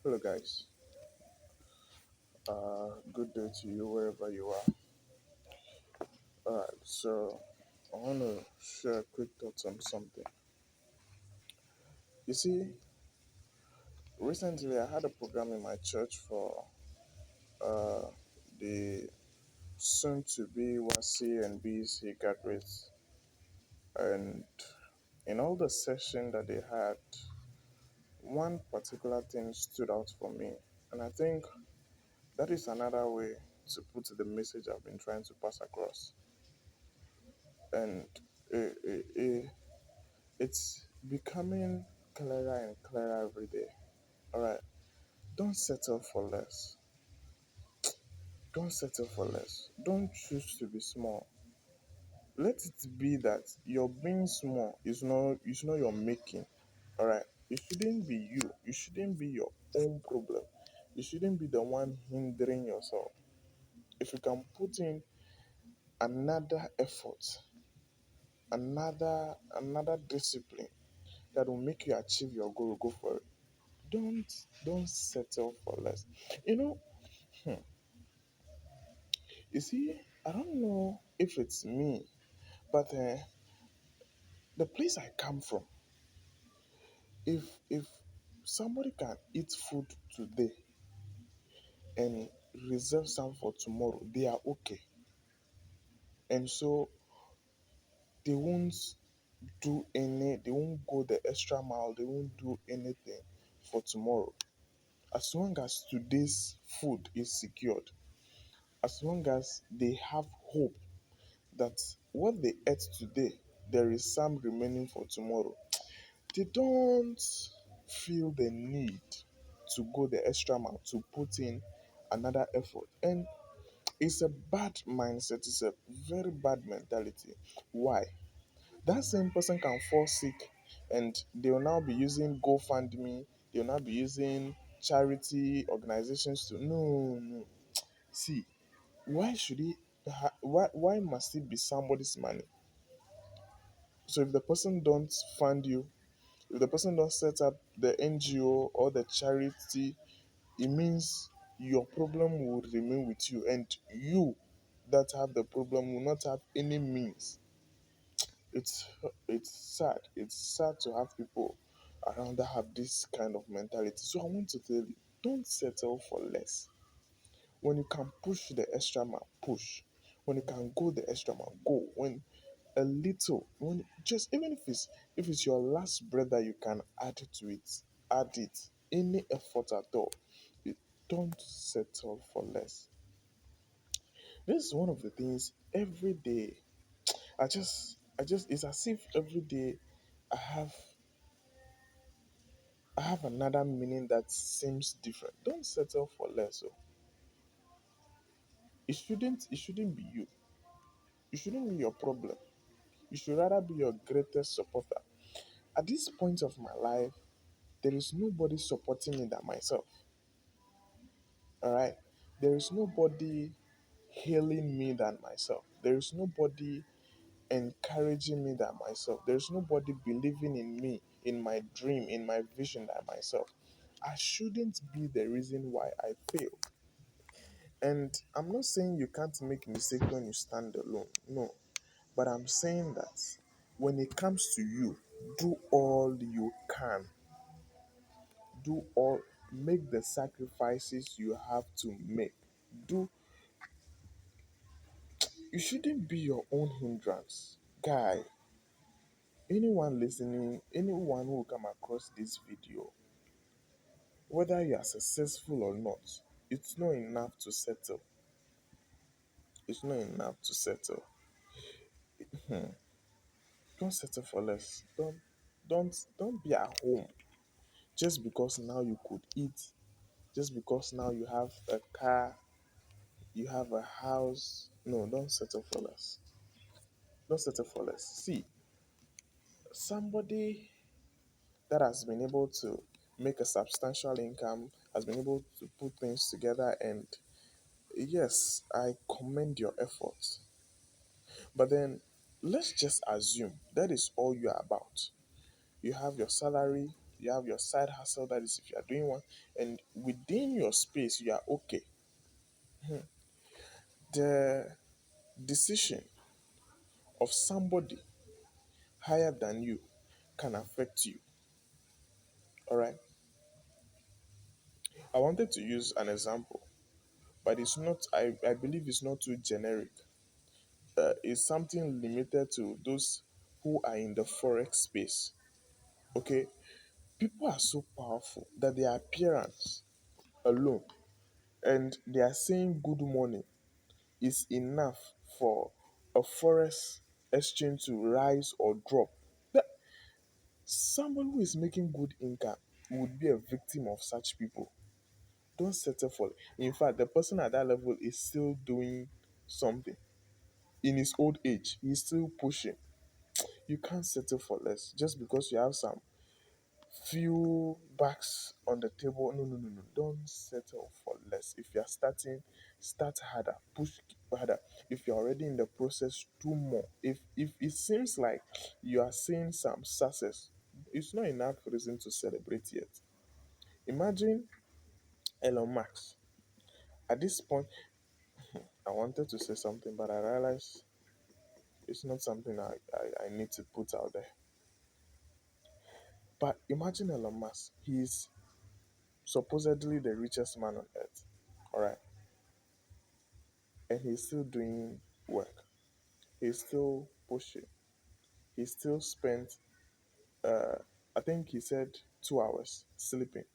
Hello, guys. Good day to you wherever you are. Alright, so I want to share quick thoughts on something. You see, recently I had a program in my church for uh, the soon to be YC and BC graduates, and in all the session that they had, one particular thing stood out for me, and I think that is another way to put the message I've been trying to pass across. And it, it's becoming clearer and clearer every day. All right. Don't settle for less. Don't settle for less. Don't choose to be small. Let it be that your being small is not your making. All right. It shouldn't be you. It shouldn't be your own problem. You shouldn't be the one hindering yourself. If you can put in another effort, another discipline that will make you achieve your goal, go for it. Don't settle for less. You know, hmm, you see, I don't know if it's me, but the place I come from, if somebody can eat food today and reserve some for tomorrow, they are okay, and so they won't go the extra mile, they won't do anything for tomorrow. As long as today's food is secured, as long as they have hope that what they ate today, there is some remaining for tomorrow. They don't feel the need to go the extra mile to put in another effort. And it's a bad mindset, it's a very bad mentality. Why? That same person can fall sick and they'll now be using GoFundMe, they'll now be using charity organizations to no. See, why should it why must it be somebody's money? So if the person don't fund you, if the person don't set up the NGO or the charity, it means your problem will remain with you, and you that have the problem will not have any means. It's it's sad. It's sad to have people around that have this kind of mentality. So I want to tell you, don't settle for less. When you can push the extra mile, push. When you can go the extra mile, go. When a little, when just even if it's your last breath that you can add to it, add it. Any effort at all. It- Don't settle for less. This is one of the things every day. I just it's as if every day I have I have another meaning that seems different. Don't settle for less. Oh. It shouldn't be you. It shouldn't be your problem. You should rather be your greatest supporter. At this point of my life, there is nobody supporting me than myself. All right. There is nobody healing me than myself. There is nobody encouraging me than myself. There is nobody believing in me, in my dream, in my vision than myself. I shouldn't be the reason why I fail. And I'm not saying you can't make mistakes when you stand alone. No. But I'm saying that when it comes to you, do all you can. Do all Make the sacrifices you have to make. Do You shouldn't be your own hindrance. Guy, anyone listening, anyone who will come across this video, whether you are successful or not, it's not enough to settle. It's not enough to settle. Hmm. Don't settle for less. Don't be at home just because now you could eat, just because now you have a car, you have a house. No, don't settle for less. Don't settle for less. See, somebody that has been able to make a substantial income, has been able to put things together, and yes, I commend your efforts. But then let's just assume that is all you are about. You have your salary, You have your side hustle, that is if you are doing one, and within your space you are okay. The decision of somebody higher than you can affect you. All right. I wanted to use an example, but it's not, I believe it's not too generic. It's something limited to those who are in the forex space. Okay. People are so powerful that their appearance alone and they are saying good morning is enough for a forex exchange to rise or drop. That someone who is making good income would be a victim of such people. Don't settle for. In fact, the person at that level is still doing something. In his old age, he's still pushing. You can't settle for less just because you have some few backs on the table. No, no, no, no. Don't settle for less. If you're starting, start harder. Push harder. If you're already in the process, do more. If it seems like you are seeing some success, it's not enough reason to celebrate yet. Imagine Elon Musk. At this point, I wanted to say something, but I realized it's not something I need to put out there. But imagine Elon Musk. He's supposedly the richest man on earth. All right. And he's still doing work. He's still pushing. He still spent, uh, I think he said 2 hours sleeping.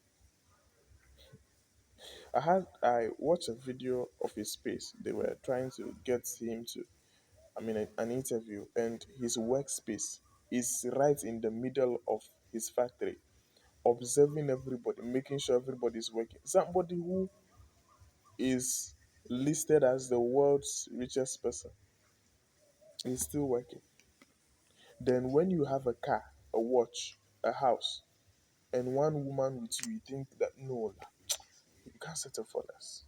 I watched a video of his space. They were trying to get him to, an interview, and his workspace is right in the middle of his factory, observing everybody, making sure everybody is working. Somebody who is listed as the world's richest person is still working. Then, when you have a car, a watch, a house, and one woman with you, you think that no, you can't settle for less.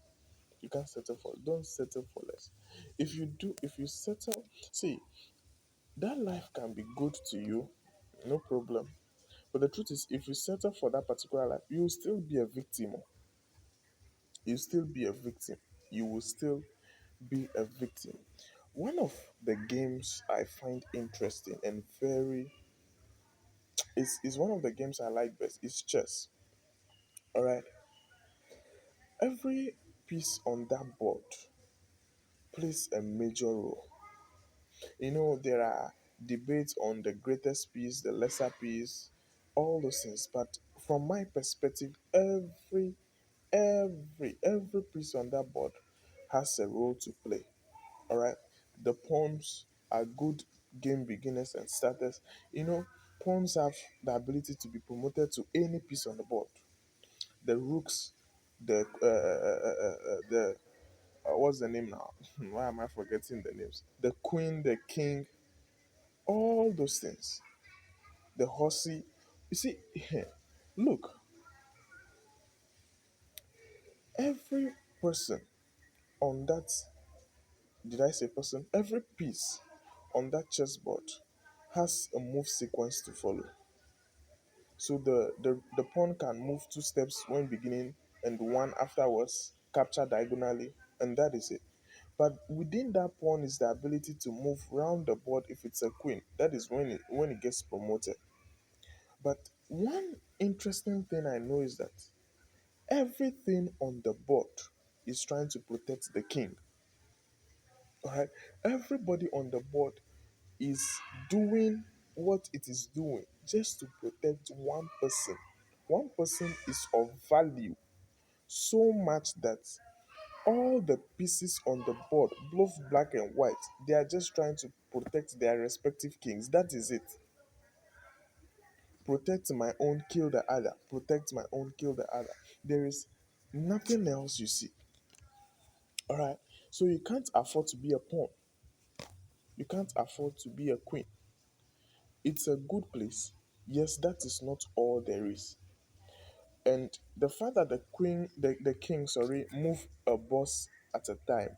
You can't settle for. Don't settle for less. If you do, if you settle, see that life can be good to you, no problem. But the truth is, if you settle for that particular life, you will still be a victim. Oh. You still be a victim. You will still be a victim. One of the games I find interesting and very is one of the games I like best is chess. All right. Every piece on that board plays a major role. There are debates on the greatest piece, the lesser piece, all those things. But from my perspective, every piece on that board has a role to play. All right. The pawns are good game beginners and starters. Pawns have the ability to be promoted to any piece on the board. The rooks, the what's the name now? Why am I forgetting the names? The queen, the king, all those things. The horsey. You see, look, every person on that, did I say person? Every piece on that chessboard has a move sequence to follow. So the pawn can move 2 steps when beginning and one afterwards, capture diagonally, and that is it. But within that pawn is the ability to move round the board if it's a queen. That is when it gets promoted. But one interesting thing I know is that everything on the board is trying to protect the king. Alright? Everybody on the board is doing what it is doing just to protect one person. One person is of value so much that all the pieces on the board, both black and white, they are just trying to protect their respective kings. That is it. Protect my own, kill the other. Protect my own, kill the other. There is nothing else you see. All right. So you can't afford to be a pawn. You can't afford to be a queen. It's a good place. Yes, that is not all there is. And the fact that the king, sorry, move a boss at a time,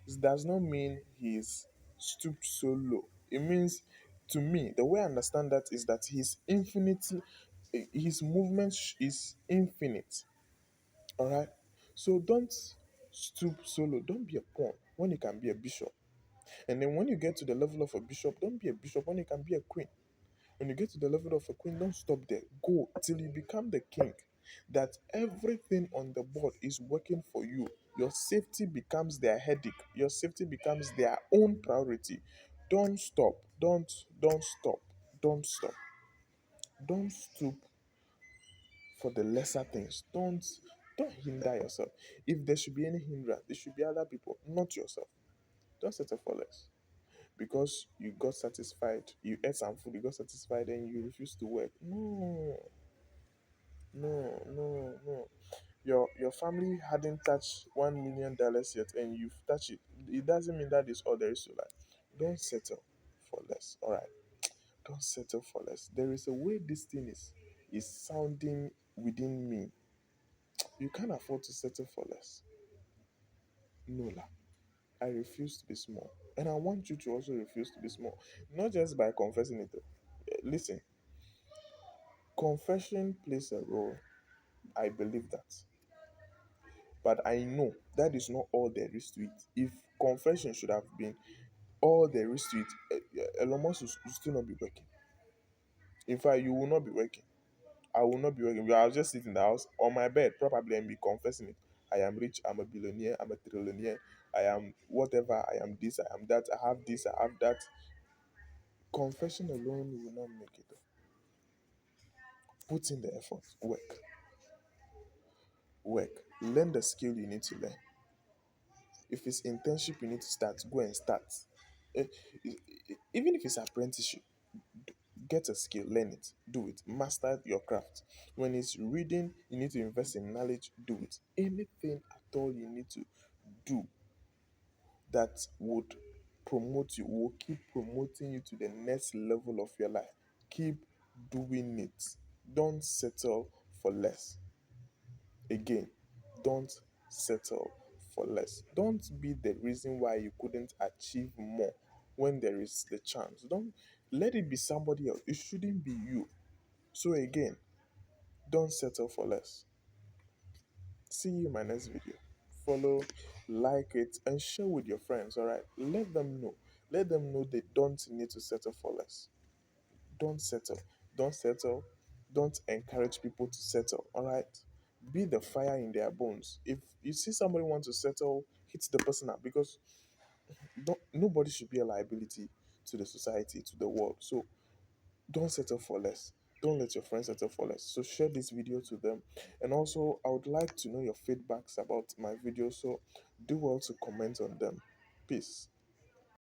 it does not mean he's stooped so low. It means, to me, the way I understand that is that he's infinitely. His movement is infinite. All right. So don't stoop solo. Don't be a pawn when you can be a bishop. And then when you get to the level of a bishop, don't be a bishop when you can be a queen. When you get to the level of a queen, don't stop there. Go till you become the king. That everything on the board is working for you. Your safety becomes their headache. Your safety becomes their own priority. Don't stop. Don't stop. Don't stop. Don't stoop for the lesser things. Don't hinder yourself. If there should be any hindrance, there should be other people, not yourself. Don't settle for less. Because you got satisfied, you ate some food, you got satisfied, and you refuse to work. No, no. Your family hadn't touched $1 million yet, and you've touched it. It doesn't mean that is all there is to life. Don't settle for less. All right. Don't settle for less. There is a way this thing is sounding within me. You can't afford to settle for less. No, la. I refuse to be small. And I want you to also refuse to be small. Not just by confessing it. Listen, confession plays a role. I believe that. But I know that is not all there is to it. If confession should have been all there is to it, Elon Musk will still not be working. In fact, you will not be working. I will not be working. I'll just sit in the house on my bed, probably, and be confessing it. I am rich, I'm a billionaire, I'm a trillionaire, I am whatever, I am this, I am that, I have this, I have that. Confession alone will not make it. Put in the effort, work, learn the skill you need to learn. If it's internship you need to start, go and start. Eh, Even if it's apprenticeship, get a skill, learn it, do it, master your craft. When it's reading, you need to invest in knowledge, do it. Anything at all you need to do that would promote you, will keep promoting you to the next level of your life. Keep doing it. Don't settle for less. Again, don't settle for less. Don't be the reason why you couldn't achieve more when there is the chance. Don't let it be somebody else. It shouldn't be you. So again, don't settle for less. See you in my next video. Follow, like it, and share with your friends. All right. Let them know. Let them know they don't need to settle for less. Don't settle. Don't settle. Don't encourage people to settle. All right. Be the fire in their bones. If you see somebody want to settle, hit the person up because nobody should be a liability to the society, to the world. So don't settle for less. Don't let your friends settle for less. So share this video to them. And also, I would like to know your feedbacks about my video. So do well to comment on them. Peace.